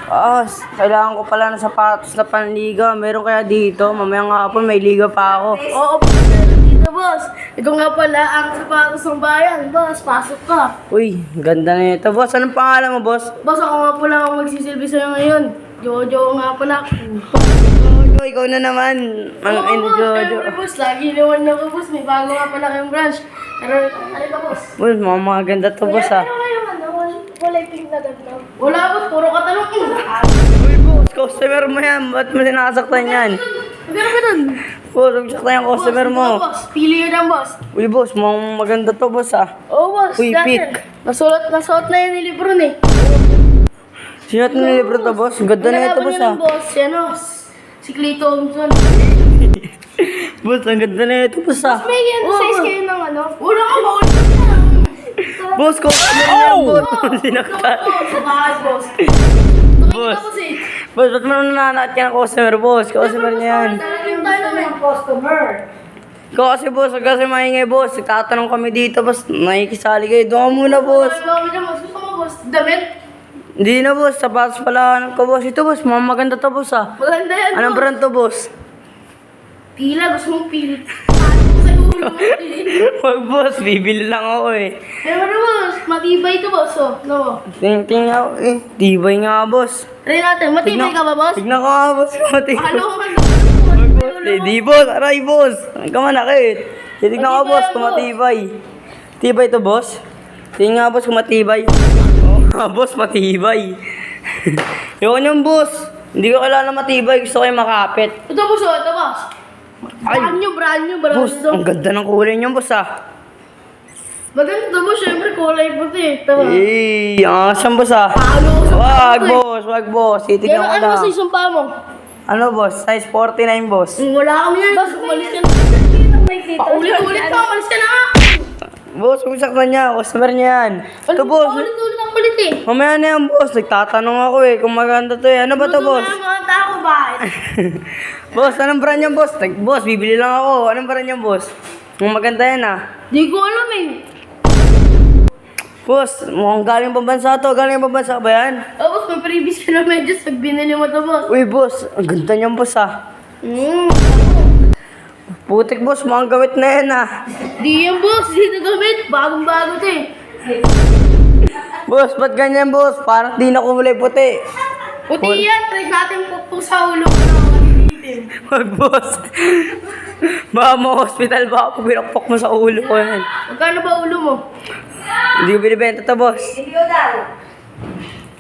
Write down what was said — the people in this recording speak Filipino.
Kailangan ko pala ng sapatos na panliga. Meron kaya dito? Mamaya nga po, may liga pa ako. Oo, meron dito, boss. Ito nga pala ang sapatos ng bayan. Boss, pasok ka. Uy, ganda na ito. Boss, anong pangalan mo, boss? Boss, ako nga pala ang magsisilbi sa'yo ngayon. Jojo nga pala. Jojo, ikaw na naman. Ang Oo, boss. Jojo. Siyempre, boss. Lagi naman ako, boss. May bago nga pala kayong branch. Pero, ano ka, boss? Boss, mga maganda to, boss, Pero ngayon, wala yung pink na ganda. Wala, boss. Puro katalong. Uy, boss, customer mo yan. Ba't mo sinasaktan yan? Pero ganun. Boss, huwag saktan yung customer mo. Boss, pili yun ang boss. Uy, boss, mga maganda to, boss, Oo, boss. Uy, dati. pick. Nasuot na yun ni Lebron eh. Sinat na libro to, boss. Ganda na ito, Nalaban boss, yun ng boss. Yan o. Si Clay Thompson. Boss, ang ganda na ito, boss, May yan, size kayo ng ano? Wala ka ba? Boss, customer niya, boss. Sinaktan. Sa bahay, boss. Boss. Kasi, Boss, ba't mo nananaat ka ng customer, boss? Customer niya yan. talagang tayo naman. Customer. Ikaw kasi, boss, huwag kasi maingay, boss. Tatanong kami dito, boss. Nakikisali kayo. Doon ka muna, boss. Gusto mo, boss? Damit? Hindi na, boss. Sapatos pala ko, boss. Ito, boss. Mga maganda to, boss, Maganda yan, Anong boss. brand to, boss? Pila, gusto mong pili. Ano sa ulo mo? Wag, boss. Bibili lang ako, eh. Pero ano, boss? Matibay ito, boss. Oh, no. Tingin ako, eh. Tibay nga, boss. Try natin. Matibay ka ba, boss? Tignan ko nga, boss. Matibay. Halo ka Wag, boss. Di, boss. Aray, boss. Huwag ka manakit. Titignan ko, Matibay boss, ako. kung matibay. Tibay to, boss? Tingnan nga, boss, kung matibay. Oh, boss, matibay. Yun yung boss. Hindi ko kailangan matibay. Gusto ko yung makapit. Ito, boss. Oh, ito, boss. Ay. Brand new. Boss, ang ganda ng kulay niyo, boss, Maganda to, boss. Siyempre, kulay puti. Tama. Eh, asam, boss, Halo ka sa Wag, puti. boss, wag, boss. Kaya Titignan ko ano lang. ba sa isang paa mo? Ano, boss? Size 49, boss. Wala kami yan. Boss, umalis ka na. Paulit-ulit ka. Umalis ka na nga. Boss, kung saktan niya. Customer niya yan. Ito, boss. Paulit-ulit ang kulit eh. Mamaya na yan, boss. Nagtatanong ako, eh. Kung maganda to, eh. Ano ba to, boss? Mga tao ba? Boss, anong brand yan, boss? Boss, bibili lang ako. Anong brand yan, boss? Kung maganda yan, Di ko alam eh. Boss, mukhang galing pambansa to. Galing pambansa ba yan? Oh, boss, may previous ka na medyo pag binili mo to, boss. Uy, boss. Ang ganda niyan, boss, Mm. Putik, boss. Mukhang gawit na yan, Di yan, boss. Di na gamit. Bagong-bago to eh. Boss, ba't ganyan, boss? Parang di na kulay puti. Puti yan. Try natin pupuk sa ulo ko na malilitin. Wag, boss. Baka mo hospital, baka pinakpok mo sa ulo ko yan. Magkano ba ulo mo? Hindi ko binibenta to, boss. Hindi ko daw.